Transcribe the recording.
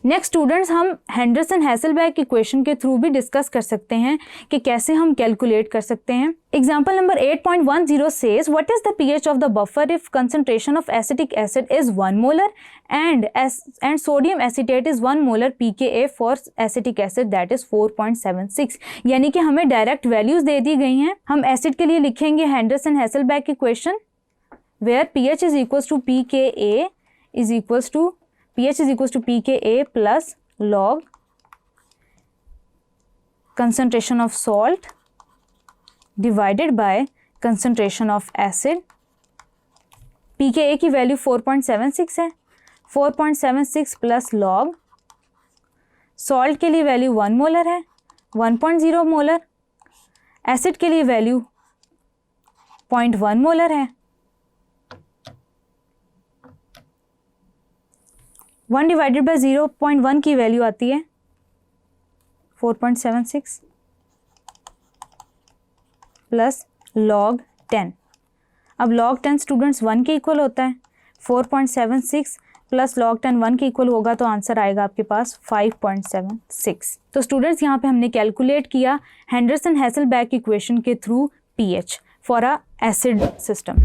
Next students, हम Henderson Hasselbalch equation के through भी डिस्कस कर सकते हैं कि कैसे हम कैलकुलेट कर सकते हैं। Example number 8.10 says what is the pH of the buffer if concentration of acetic acid is 1 molar and sodium acetate is 1 molar pKa for acetic acid that is 4.76। यानी कि हमें डायरेक्ट वैल्यूज दे दी गई हैं। हम acid के लिए लिखेंगे Henderson Hasselbalch equation where pH is equals to pKa plus log concentration of salt divided by concentration of acid। pKa की वैल्यू 4.76 है, 4.76 प्लस log सॉल्ट के लिए वैल्यू 1 मोलर है, 1.0 मोलर, एसिड के लिए वैल्यू 0.1 मोलर है। 1 डिवाइडेड बाई 0.1 की value आती है 4.76 प्लस log 10। अब log 10 स्टूडेंट्स 1 के इक्वल होता है, 4.76 प्लस log 10 1 के इक्वल होगा तो आंसर आएगा आपके पास 5.76। तो स्टूडेंट्स यहाँ पे हमने कैलकुलेट किया हेंडरसन हैसलबैक इक्वेशन के through pH for a acid system.